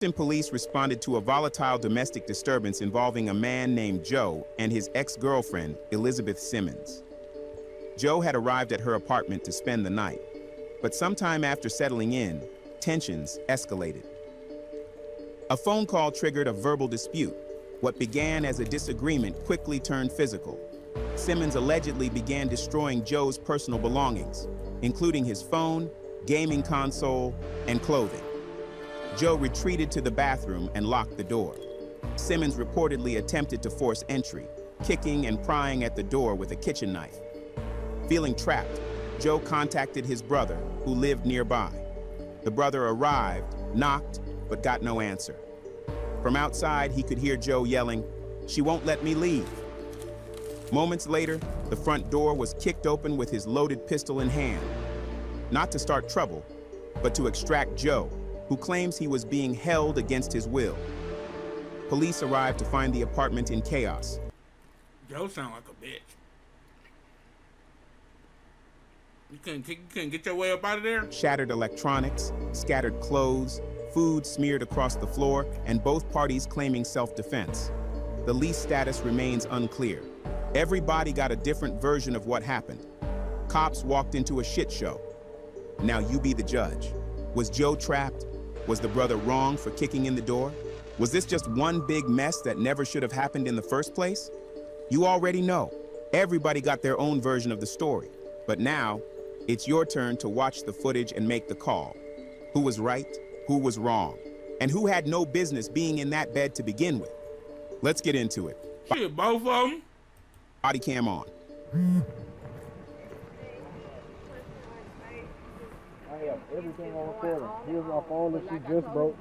Houston police responded to a volatile domestic disturbance involving a man named Joe and his ex-girlfriend, Elizabeth Simmons. Joe had arrived at her apartment to spend the night, but sometime after settling in, tensions escalated. A phone call triggered a verbal dispute. What began as a disagreement quickly turned physical. Simmons allegedly began destroying Joe's personal belongings, including his phone, gaming console, and clothing. Joe retreated to the bathroom and locked the door. Simmons reportedly attempted to force entry, kicking and prying at the door with a kitchen knife. Feeling trapped, Joe contacted his brother, who lived nearby. The brother arrived, knocked, but got no answer. From outside, he could hear Joe yelling, "She won't let me leave." Moments later, the front door was kicked open with his loaded pistol in hand. Not to start trouble, but to extract Joe, who claims he was being held against his will. Police arrived to find the apartment in chaos. Joe sound like a bitch. You couldn't get your way up out of there? Shattered electronics, scattered clothes, food smeared across the floor, and both parties claiming self-defense. The lease status remains unclear. Everybody got a different version of what happened. Cops walked into a shit show. Now you be the judge. Was Joe trapped? Was the brother wrong for kicking in the door? Was this just one big mess that never should have happened in the first place? You already know. Everybody got their own version of the story. But now, it's your turn to watch the footage and make the call. Who was right? Who was wrong? And who had no business being in that bed to begin with? Let's get into it. Shit, both of them? Body cam on. I have everything on recording. Here's my phone that she just broke.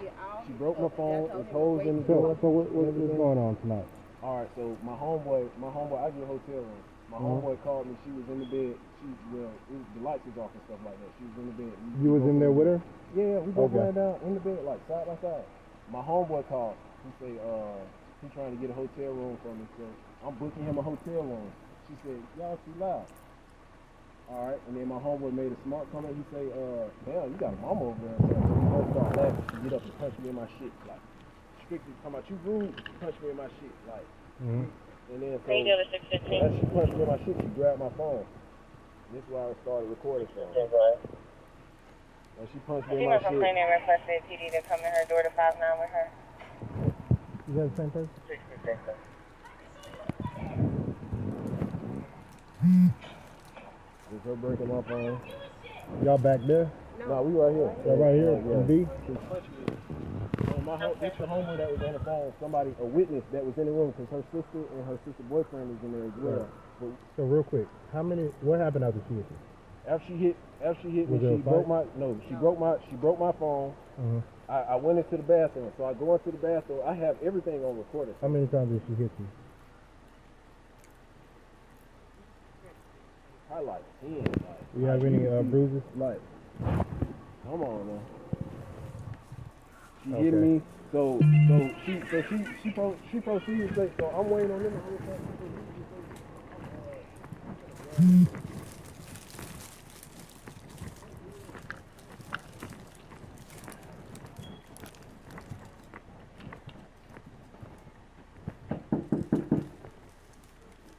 She broke my phone. It's holes in the door. So what's going on tonight? All right. So my homeboy, I get a hotel room. My homeboy called me. She was in the bed. The lights was off and stuff like that. She was in the bed. You was in there with her? Yeah, we both laying down in the bed, like side by side. My homeboy called. He say, he trying to get a hotel room for me. So I'm booking him a hotel room. She said, y'all too loud. All right, and then my homeboy made a smart comment. He say, damn, you got a mama over there. So he both start laughing. She get up and punch me in my shit, like, strictly talking about you rude, punch me in my shit, like. And then so, as she punched me in my shit, she grabbed my phone. This is why I started recording from. And she punched me in my shit. Complaining and requested PD to come to her door to 5-9 with her. Is that the same person? It's her breaking my phone. Y'all back there? No, we right here. Y'all right here? Yeah. B? This the homie that was on the phone, a witness that was in the room, because her sister and her sister boyfriend was in there as well. But so real quick, what happened after she hit you? After she hit me, she broke my phone. I went into the bathroom, so I go into the bathroom. I have everything on recording. How many times did she hit you? I like 10. You have any bruises? Like, come on, man. She hit me, so she proceeded to say, so I'm waiting on them the whole time.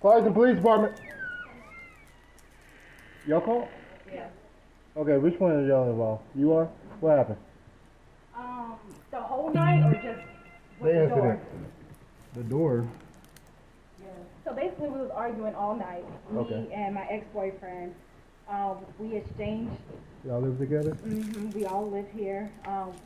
Fire the police department. Y'all call? Yeah. Okay, which one of y'all involved? You are? What happened? The whole night or just with the door? The door? Yeah. So basically we was arguing all night. Me and my ex-boyfriend. We exchanged. Y'all live together? We all live here.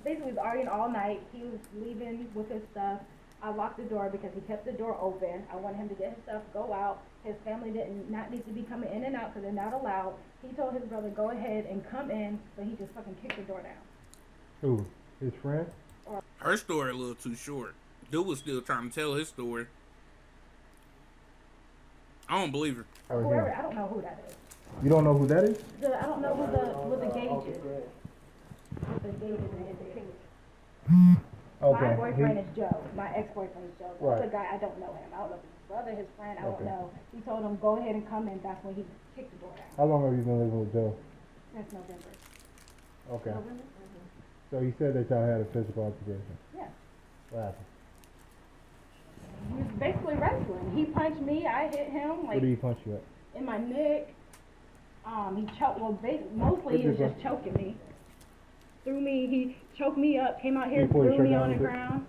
Basically we was arguing all night. He was leaving with his stuff. I locked the door because he kept the door open. I wanted him to get his stuff, go out. His family did not need to be coming in and out because they're not allowed. He told his brother, go ahead and come in, but he just fucking kicked the door down. Who? His friend? Her story a little too short. Dude was still trying to tell his story. I don't believe her. Whoever, I don't know who that is. You don't know who that is? I don't know who the gauge is. What the gauge is in the picture. Okay. My boyfriend is Joe. My ex-boyfriend is Joe. The Right. other guy, I don't know him. I don't know if it's his brother, his friend, I don't know. He told him, go ahead and come in. That's when he kicked the door down. How long have you been living with Joe? Since November. Okay. November? So So you said that y'all had a physical altercation. Yeah. What happened? He was basically wrestling. He punched me, I hit him, Where did he punch you at? in my neck. He choked, mostly he was just choking me. He choked me up, came out here, threw me on the ground.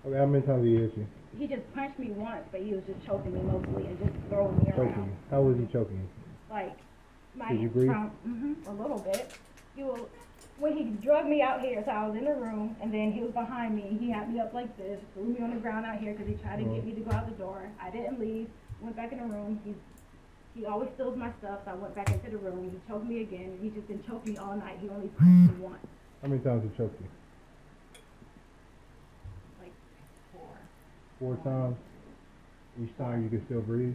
Okay, how many times did he hit you? He just punched me once, but he was just choking me mostly and just throwing me around. Choking you. How was he choking you? Like, Did you breathe? A little bit. When he drug me out here, so I was in the room, and then he was behind me. He had me up like this, threw me on the ground out here because he tried to get me to go out the door. I didn't leave. Went back in the room. He always steals my stuff, so I went back into the room. He choked me again, and he just been choking me all night. He only punched me once. How many times he choked you? Like 4 4. times? Each time you could still breathe?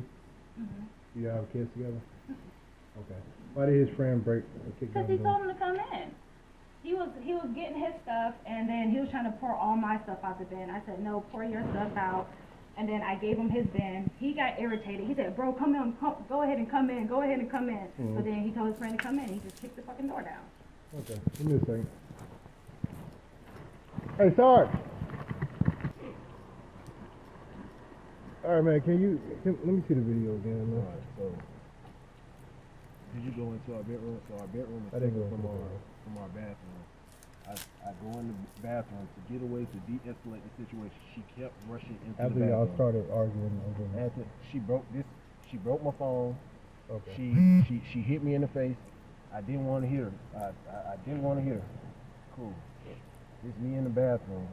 Mm-hmm. You have kids together? Okay. Why did his friend break or kick down Because he the door? told him to come in. He was getting his stuff, and then he was trying to pour all my stuff out the bin. I said, no, pour your stuff out. And then I gave him his bin. He got irritated. He said, bro, come in, go ahead and come in, go ahead and come in. Mm-hmm. So then he told his friend to come in. He just kicked the fucking door down. Okay, give me a second. Hey, Sarge. All right, man. Let me see the video again, man. Alright, so did you go into our bedroom? So our bedroom is I didn't go separate into the bedroom. from our bathroom. I go in the bathroom to get away to de-escalate the situation. She kept rushing into After the bathroom. y'all started arguing over After she broke my phone. Okay. She hit me in the face. I didn't want to hit her. I didn't want to hit her. Cool. It's me in the bathroom.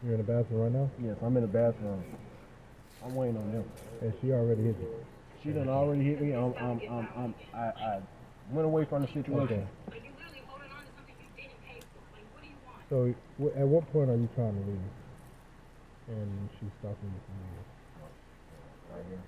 You're in the bathroom right now? Yes, I'm in the bathroom. I'm waiting on them. And she already hit you? She done already hit me. I went away from the situation. Okay. So at what point are you trying to leave? And she's stopping you from leaving? Right here.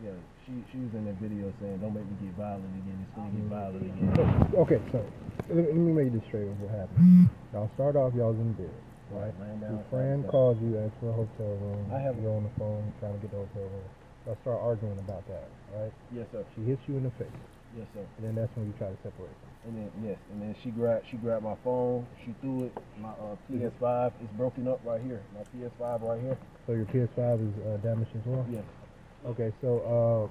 Yeah, she was in that video saying, "Don't make me get violent again. It's gonna get violent again." Okay, so let me make this straight with what happened. Y'all start off, y'all was in bed, right? Laying down. Your friend calls you, asks for a hotel room. I have- You go on the phone trying to get the hotel room. Y'all start arguing about that, right? Yes, sir. She hits you in the face, Yes, sir. and then that's when you try to separate. And then she grabbed my phone. She threw it. My PS5 is broken up right here. My PS5 right here. So your PS5 is damaged as well? Yes. Okay, so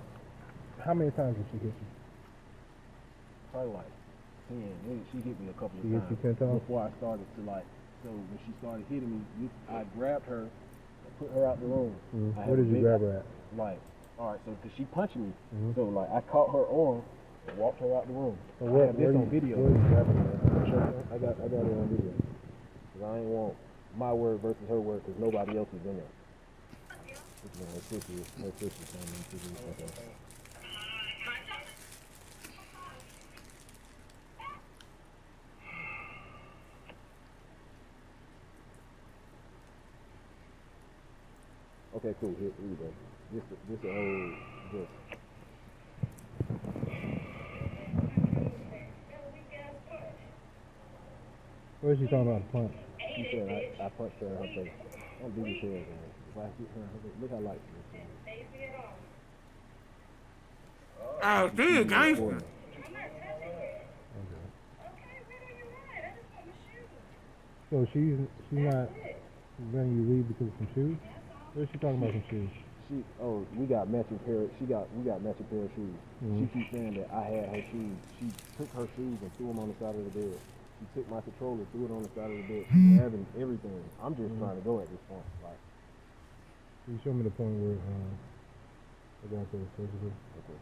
how many times did she hit you? Probably like 10. She hit me a couple of She hit times. you 10 times? Before I started to So when she started hitting me, I grabbed her and put her out the room. Mm-hmm. I Where had did a you big- grab her at? Like, all right, so because she punched me, Mhm. so like I caught her arm and walked her out the room. So I have this on video. Where you grabbing her at? I got it on video. Cause I ain't want my word versus her word, cause nobody else is in there. Her sister's saying okay. Okay, cool. Here we go. This What is she talking about, punch? She said I punched her in her face. Don't do this to her, man. If I hit her in her face, look how light she is. Oh, she a gangster. So she's not letting you leave because of some shoes? What is she talking about, some shoes? We got matching pair of shoes. Mm-hmm. She keeps saying that I had her shoes. She took her shoes and threw them on the side of the bed. She took my controller, threw it on the side of the bed. She's having everything. I'm just trying to go at this point. Like, Can you show me the point where I got the surgical? okay.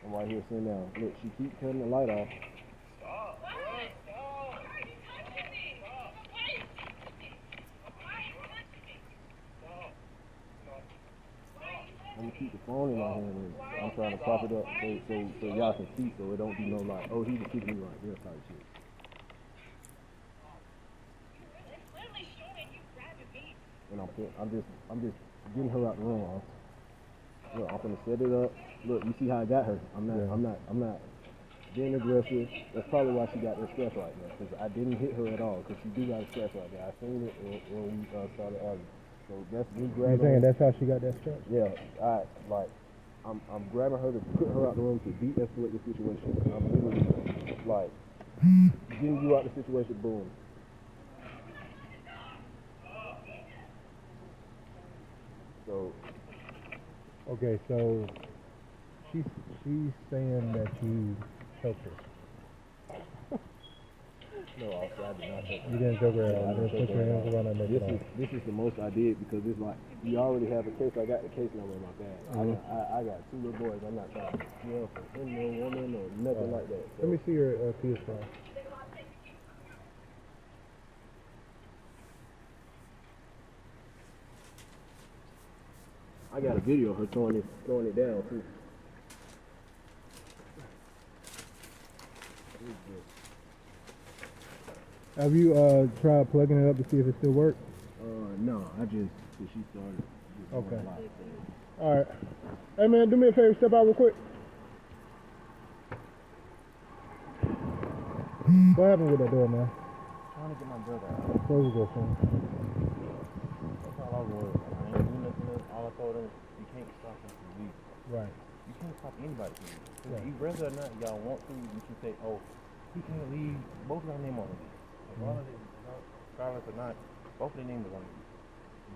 I'm right here sitting down. Look, she keeps cutting the light off. I'm gonna keep the phone in my hand and I'm trying to prop it up so y'all can see, so it don't be no like, oh, he was kicking me right there type shit. And I'm just getting her out the room. Look, I'm gonna set it up. Look, you see how I got her. I'm not being aggressive. That's probably why she got that scratch right there, because I didn't hit her at all, because she do got a scratch right there. I seen it when we started arguing. So that's me You grabbing saying her. that's how she got that strap? Yeah, I'm grabbing her to put her out the room to de-escalate the situation. I'm literally like getting you out the situation. Boom. So Okay, so she's saying that you choked her. no, officer, I did not take her. You didn't choke her at all. I You didn't didn't put choke your her hands at all. around her neck at all. This is the most I did because it's like we already have a case. I got the case number in my bag. I got two little boys. I'm not trying to kill for any woman or nothing like that. So, Let me see your PS5. I got a video of her throwing it down too. Have you tried plugging it up to see if it still works? No, I just she started. Okay. All right. Hey man, do me a favor, step out real quick. What happened with that door, man? Trying to get my brother out. Close the door, son. That's all I was. I ain't doing nothing else. All I told him, you can't stop him from leaving. Right. You can't stop anybody from leaving. Right. You whether or not y'all want to, you can say, oh, he can't leave. Both of y'all name on the lease. Regardless or not, both of their names are on the lease.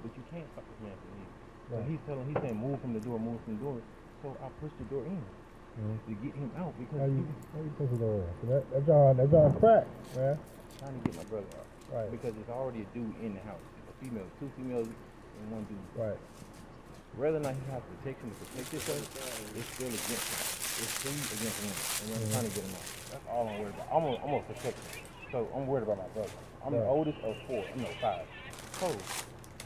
But you can't stop this man from leaving. So Right. he's saying move from the door, move from the door. So I pushed the door in to get him out because How you push the door in? So that John cracked, man. trying to get my brother out. Right. Because there's already a dude in the house. A female, two females and one dude. Right. Whether or not he has protection to protect himself, it's still against him. It's still against him. And I'm trying to get him out. That's all I'm worried about. I'm gonna protect him. So I'm worried about my brother. I'm the oldest of four. No, five. So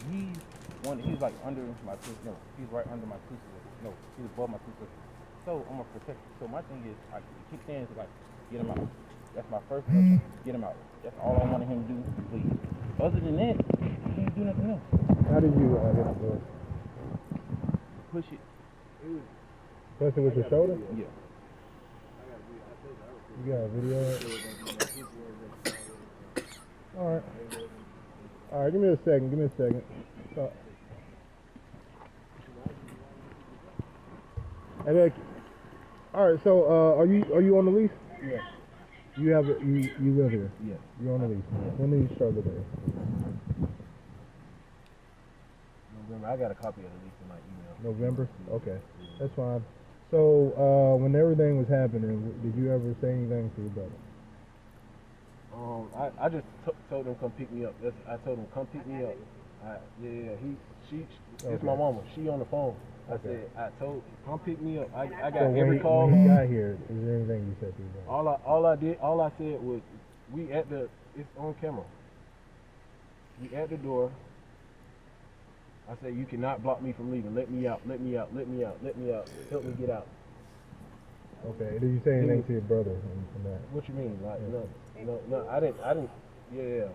he's like under my two. No, he's right under my two sisters. No, he's above my two sisters. So I'm gonna protect him. So my thing is, I keep saying is like, get him out. That's my first option. Get him out. That's all I wanted him to do, please. Other than that, he can't do nothing else. How did you hit the door? Push it. Push it with your shoulder? Yeah. You got a video of it? Alright. Alright, give me a second. So, alright, so are you on the lease? Yeah. You live here? Yeah. You're on the lease. When did you start living here? November. I got a copy of the lease in my email. November? Okay. That's fine. So, when everything was happening, did you ever say anything to your brother? I just told him come pick me up. I told him come pick me up. It's my mama. She on the phone. I told come pick me up. I got So every call. When he got here, is there anything you said to your brother? All I said was it's on camera. We at the door. I said you cannot block me from leaving. Let me out. Let me out. Let me out. Let me out. Help me get out. Okay. Did you say anything to your brother in that? What you mean? Like no. I didn't. Yeah.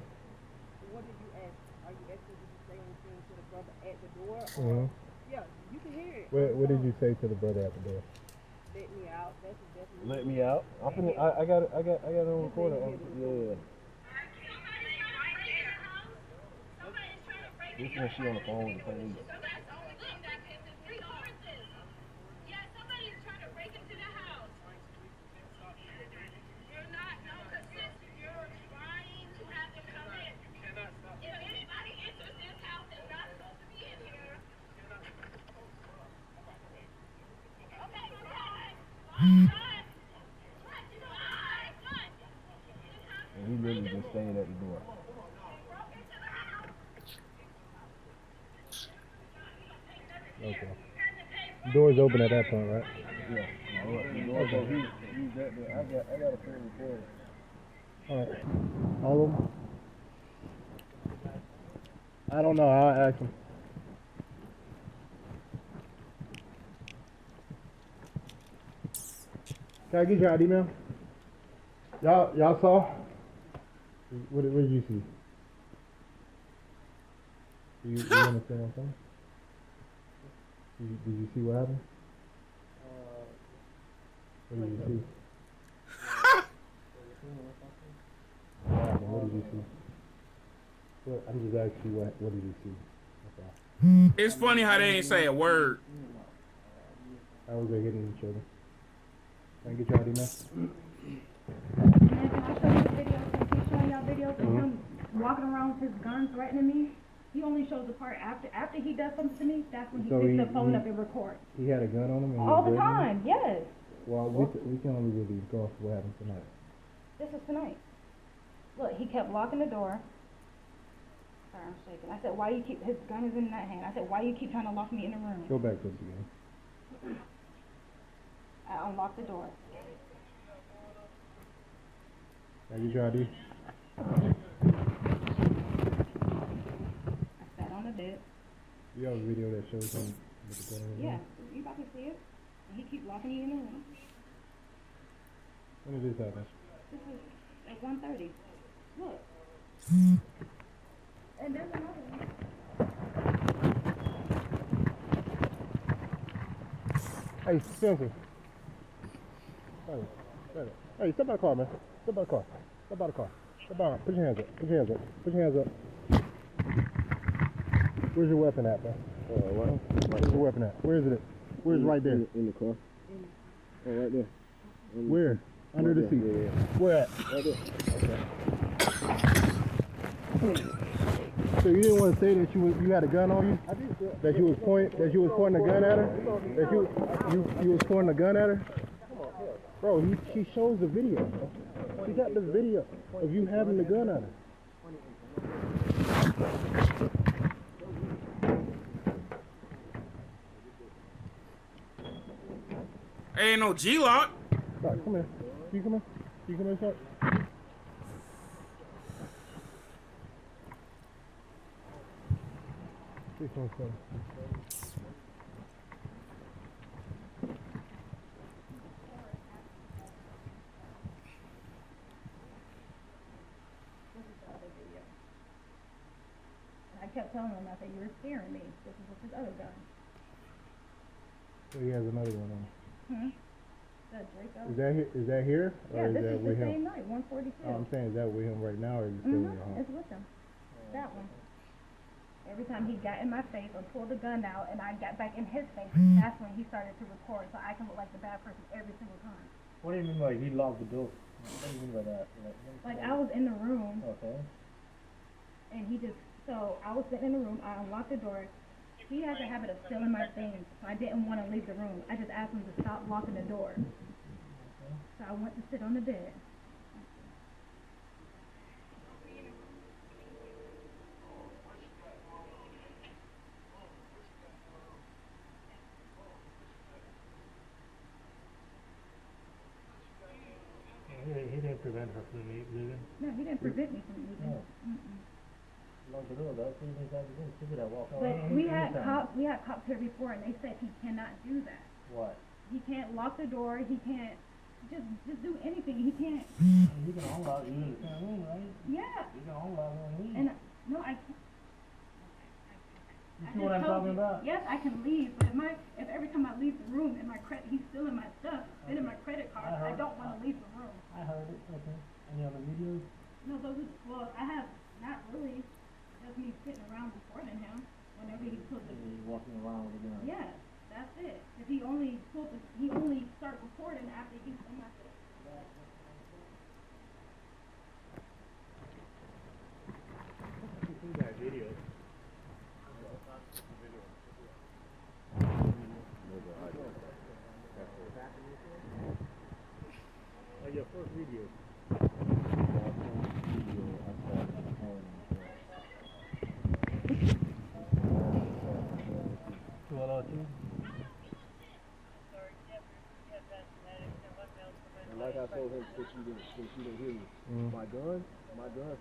What did you ask? Are you asking did you say anything to the brother at the door? Mm-hmm. Yeah, you can hear it. What did you say to the brother at the door? Let me out. That's definitely. Let me out. I got it on recording. Yeah. This is when she on the phone with the police. And he literally just stayed at the door. Okay. The door's open at that point, right? Yeah. Okay. He's that there. I got a full recording. Alright. All of them? I don't know. I'll ask him. Can I get your ID, ma'am? Y'all saw? What did you see? You understand what I'm saying? Did you see what happened? What did you see? What did you see? Well, I'm just asking you what did you see? Okay. It's funny how they ain't say a word. I was hitting each other. Can I get your ID now? Man, can I show you the videos? Can I keep showing y'all videos of him walking around with his gun threatening me? He only shows the part after he does something to me. That's when he picks the phone up and records. He had a gun on him. And All the time, yes. Well, we can only really go off what happened tonight. This was tonight. Look, he kept locking the door. Sorry, I'm shaking. I said, why you keep, his gun is in that hand. I said, why you keep trying to lock me in the room? Go back to the beginning. I unlocked the door. Can I get your ID? I sat on the bed. You have a video that shows him with the gun in his Yeah, hand? you about to see it. And he keep locking me in the room. When did this happen? This is at 1:30. Look. And there's another one. Hey, Spencer. Hey, step out of the car, man. Step out of the car. Step out of the car. Step out. Put your hands up. Put your hands up. Put your hands up. Where's your weapon at, man? Where's your weapon at? Where is it? Where's it right there? In the car. Oh, right there. Where? Under the seat. Yeah. Where at? Right there. Okay. So you didn't want to say that you had a gun on you? I did. That you was pointing a gun at her? That you was pointing a gun at her? Bro, she shows the video. She got the video of you having the gun at her. Ain't no G-lock. Sorry, come here. You come here. You come here, sir. This one's fun. I kept telling him, I said, you were scaring me. This is with his other gun. So he has another one on. That Draco. Is that here? Or Yeah, is this that is the with him? same night, 142. Oh, I'm saying, is that with him right now or is it still with him? It's with him. That one. Every time he got in my face or pulled the gun out and I got back in his face, that's when he started to record so I can look like the bad person every single time. What do you mean by he locked the door? What do you mean by that? Like, I was in the room Okay. and he just, so I was sitting in the room, I unlocked the door. He has a habit of stealing my things, so I didn't want to leave the room. I just asked him to stop locking the door. So I went to sit on the bed. He didn't prevent her from leaving. No, he didn't prevent me from leaving. No. Locked the door, that's what you guys do. She could have walked out. But we had cops here before and they said he cannot do that. What? He can't lock the door, he can't just do anything. He can't. You can unlock, you in the same room, right? Yeah. You can unlock and leave. And no, I can't. You see what I'm talking about? Yes, I can leave, but if every time I leave the room and he's stealing my stuff, then in my credit card, I don't want to leave the room. I heard it, okay. Any other videos? No, I have not really. Just me sitting around recording him whenever he pulls the. He's walking around with a gun. Yes, that's it. If he only start recording after he's done my stuff. See that video. Like your first video. And like I told him, since you didn't hear me, my gun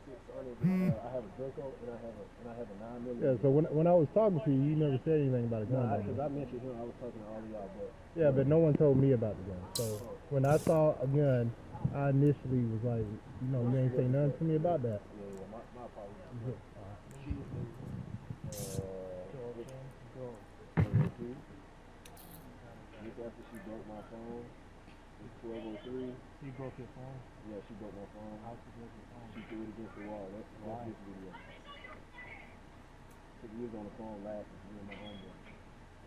sits under. I have a Draco and I have a 9mm. Yeah, so when I was talking to you, you never said anything about a gun. Because I mentioned him, I was talking to all of y'all, but Yeah, but no one told me about the gun. So when I saw a gun, I initially was like, you ain't say nothing to me about that. yeah, my apologies. Just after she broke my phone, it's 12:03. You broke your phone? Yeah, she broke my phone. How she broke your phone? She threw it against the wall. That's this video. Cause we was on the phone laughing, me and my homeboy.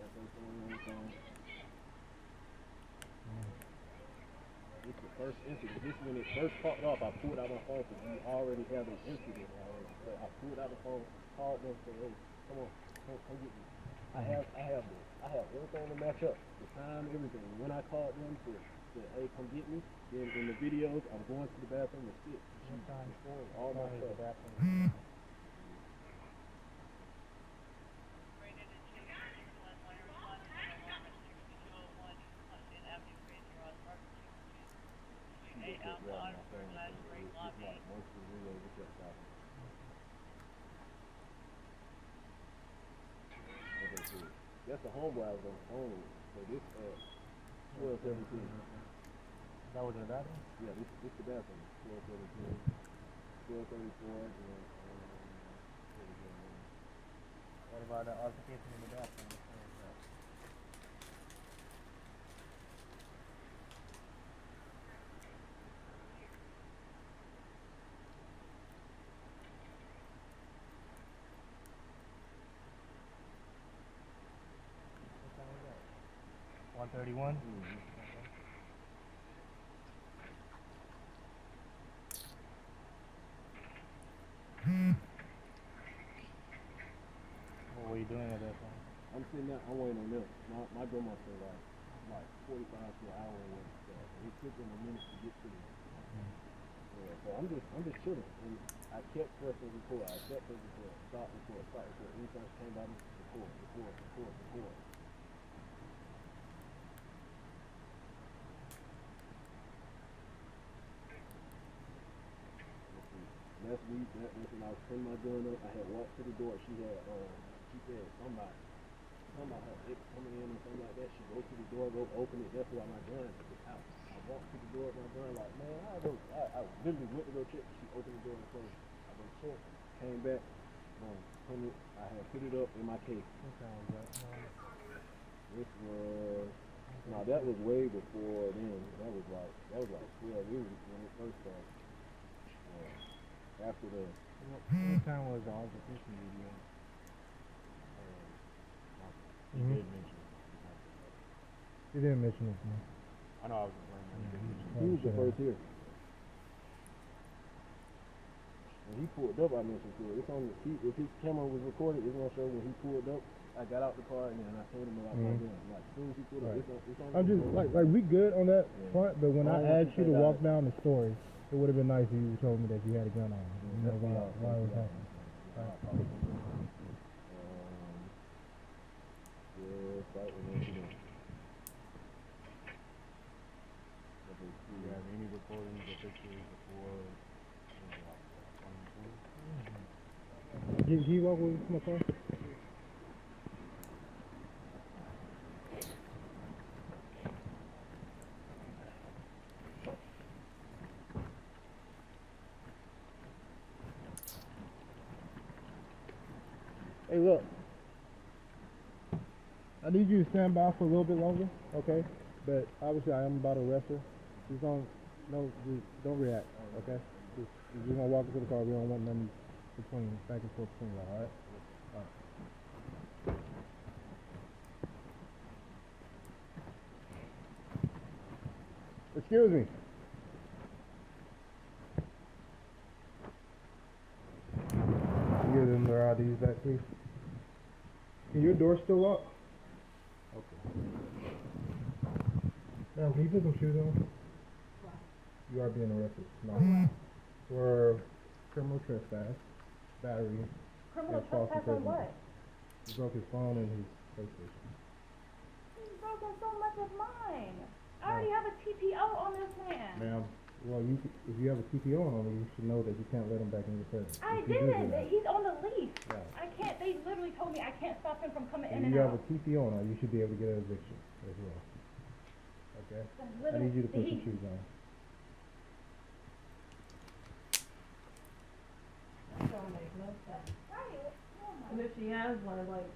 That first one on the phone. This the first incident. This when it first popped off, I pulled out my phone because we already had an incident already. So I pulled out the phone, called them, said, hey, come get me. I have everything to match up, the time, everything. When I called them, said, hey, come get me. Then in the videos, I'm going to the bathroom to sit. All my stuff. That's the homeboy I was on the phone with. So this 1217. That was the bathroom? Yeah, this the bathroom. 1217. 1234 and What about the altercation in the bathroom? What time was that? 131? mm-hmm. What were you doing at that time? I'm sitting there, I'm waiting on them. My grandma said like 45 to an hour away. So it took them a minute to get to me. Yeah, so I'm just chilling. And I kept pressing record. I kept pressing record. Stop record, stop record. Anytime she came by me, record. Last week, when I was putting my gun up, I had walked to the door. She said somebody her ex coming in or something like that. She goes to the door, go open it. That's why my gun is out. I walked to the door with my gun like, man, I literally went to go check. She opened the door and closed. I go check, came back, I had put it up in my case. What time was that? That was way before then. That was like 12 years when it first started. After the What time was the altercation video? You did mention it. You didn't mention it to me. I know I was playing that. he was the first here. When he pulled up, I mentioned to it. It's on if his camera was recorded, it's gonna show when he pulled up. I got out the car and then I told him about my gun. Like as soon as he pulled up, it's on. I'm just like we good on that front, but when I asked you to walk down the story, it would have been nice if you told me that you had a gun on. You know why it was happening. Start with incident. Do you have any recordings or pictures before? Can you walk with me to my car? Hey, look. I need you to stand by for a little bit longer, okay? But obviously, I am about to arrest her. Just don't react, okay? We're gonna walk into the car. We don't want nothing back and forth between y'all, all right? All right. Excuse me. Give them their IDs back, please. Can your door still lock? Okay. Now, can you put some shoes on? You are being arrested. No. For criminal trespass, battery. Criminal trespass on what? He broke his phone and his PlayStation. He's broken so much of mine. I already have a TPO on this man. Ma'am, well, if you have a TPO on him, you should know that you can't let him back in your presence. I didn't. He's on the lease. Yeah. I can't. They literally told me I can't stop him from coming in If and you out. have a TPO on him, you should be able to get an eviction as well. Okay? I need you to put some shoes on. That don't make no sense. Right. Oh my. And if she has one, like,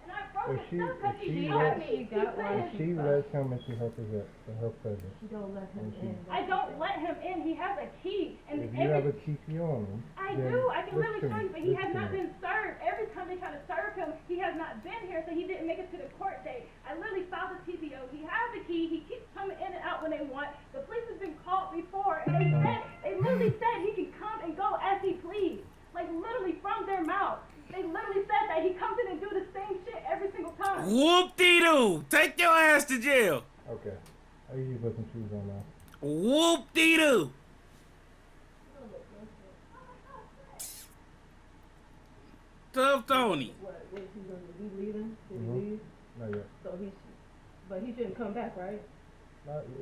And I broke If his she- stuff because if he she shot let- me. She got one. If she lets him into her presence, She don't let him in. I don't let him in. He has a key. And if you have a TPO on him, I then do. I can really listen, show you, but he has listen. not been served. Every time they try to serve him, he has not been here, so he didn't make it to the court date. I literally filed a TPO. He has the key. He keeps coming in and out when they want. The police has been called before, and they literally said he can come and go as he please. Like literally from their mouth. They literally said that he comes in and do the same shit every single time. Whoop-dee-doo. Take your ass to jail. Okay. I usually put some shoes on now. Whoop-dee-doo. Tough Tony. What is he gonna be leaving? Did he Mhm. leave? Not yet. So but he shouldn't come back, right?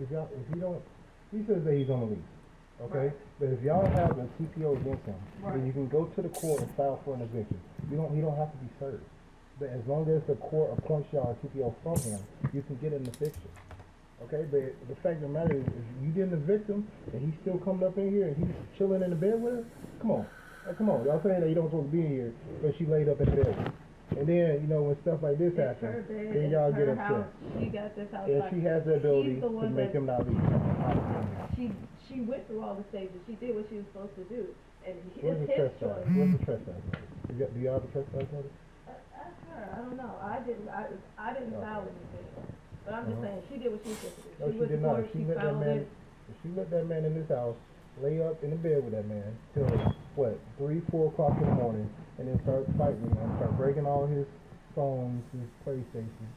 If you don't, he says that he's on the lease. Okay? Right. But if y'all have a TPO against him, then Right. you can go to the court and file for an eviction. He don't have to be served. But as long as the court appoints y'all a TPO from him, you can get an eviction. Okay? But the fact of the matter is, if you didn't evict him and he's still coming up in here and he's chilling in the bed with her, come on. Come on. Y'all saying that you don't supposed to be in here, but she laid up in the bed. And then, you know, when stuff like this It's her happens, bed, then y'all it's get her upset. house. She got this house. And like- she has the ability she's the to one make that- him not leave. She went through all the stages. She did what she was supposed to do, and Where's the it's his trespass? choice. Where's the trespass notice? Do y'all have a trespass notice? Ask her. I don't know. I didn't file anything. But I'm just Uh-huh. saying she did what she was supposed to do. No, she went did to not. court. She let that filed man. it. If she let that man in this house lay up in the bed with that man till what 3, 4 o'clock in the morning, and then start fighting and start breaking all his phones, his PlayStation,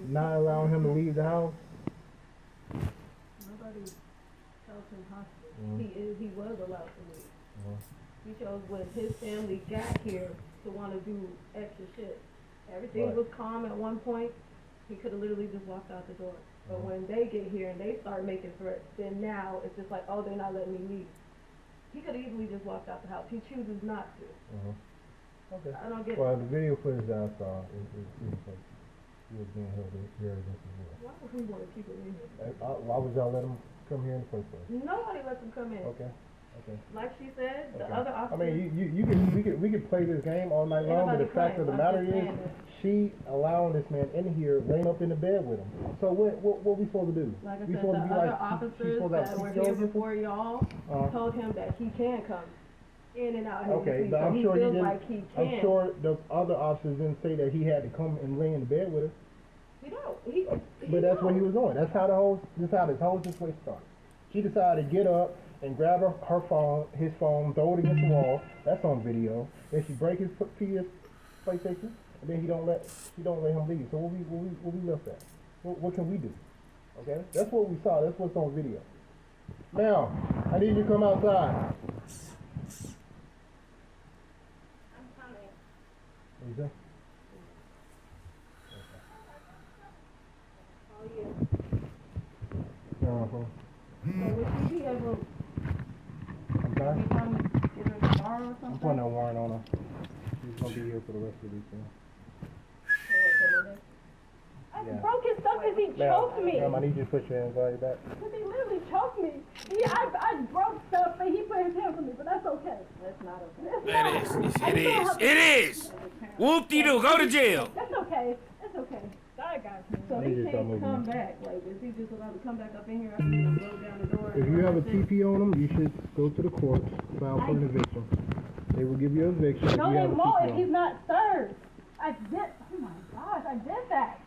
not allowing him to leave the house. Nobody held him hostage. Mhm. He was allowed to leave. Uh-huh. He chose when his family got here to want to do extra shit. Everything Right. was calm at one point. He could have literally just walked out the door. But Mhm. when they get here and they start making threats, then now it's just like, oh, they're not letting me leave. He could have easily just walked out the house. He chooses not to. Okay. I don't get Well, it. the video footage that I saw is seems like he was being held here against his will. Why would we want to keep it in here? Why would y'all let him come here in the first place? Nobody lets him come in. Okay. Okay. Like she said, the Okay. other I officers. mean, we could play this game all night long, but the Everybody fact of the playing. matter I'm just is, saying that. she allowing this man in here, laying up in the bed with him. So what we supposed to do? Like I we said, supposed the to be other like, she's officers supposed to have that were CPOs here or something? before y'all told him that he can come in and out. Okay, his but so I'm he sure he feels didn't. like he can. I'm sure the other officers didn't say that he had to come and lay in the bed with her. He don't. He But that's what he don't. was doing. That's how this whole situation started. She decided to get up and grab her phone, his phone, throw it against the wall. That's on video. Then she break his PS PlayStation, and then she don't let him leave. So what we left at? What can we do? Okay, that's what we saw. That's what's on video. Now, I need you to come outside. I'm coming. What you say? Oh yeah. Uh-huh. So would she be able I'm sorry? to come get her tomorrow or I'm something? putting a warrant on her. She's gonna be here for the rest of the weekend. I Yeah. broke his stuff because he Ma'am, choked me. ma'am, I need you to put your hands on your back. Because he literally choked me. I broke stuff, but he put his hands on me, but that's okay. That's not okay. It's not. It is. It is. Whoop-dee-doo. Go to jail. It's okay. It's okay. Sorry, guys. So I need he you to start can't moving. come back. Like, is he just allowed to come back up in here after he done broke down the door? If you have a TP on them, you should go to the court, file for an eviction. They will give you an eviction if No, you they have a won't TP if on he's them. not served. I did. Oh my gosh, I did that.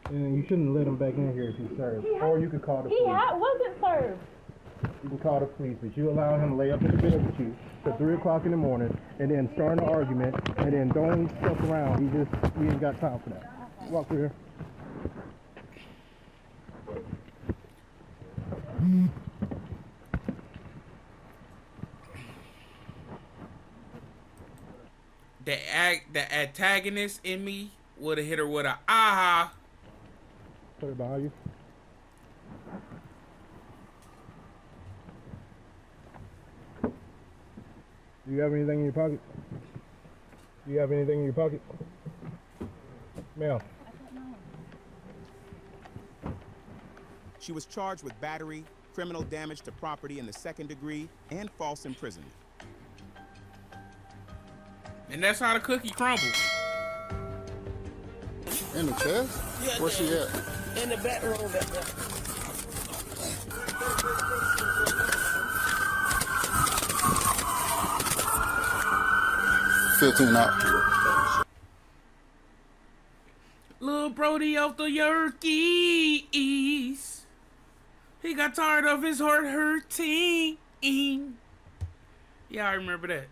And you shouldn't let him back in here if he's served. Or you could call the He police. wasn't served. You can call the police, but you allow him to lay up in the bed with you till 3 o'clock in the morning, and then start an argument, and then don't stuff around. We ain't got time for that. Walk through here. The antagonist in me would have hit her with a aha. Put it behind you. Do you have anything in your pocket? Do you have anything in your pocket? Ma'am. She was charged with battery, criminal damage to property in the 2nd degree, and false imprisonment. And that's how the cookie crumbles. In the chest? Yeah, Where she at? in the back room back there. 15 out. Little Brody off the Yerkees. He got tired of his heart hurting. Yeah, I remember that.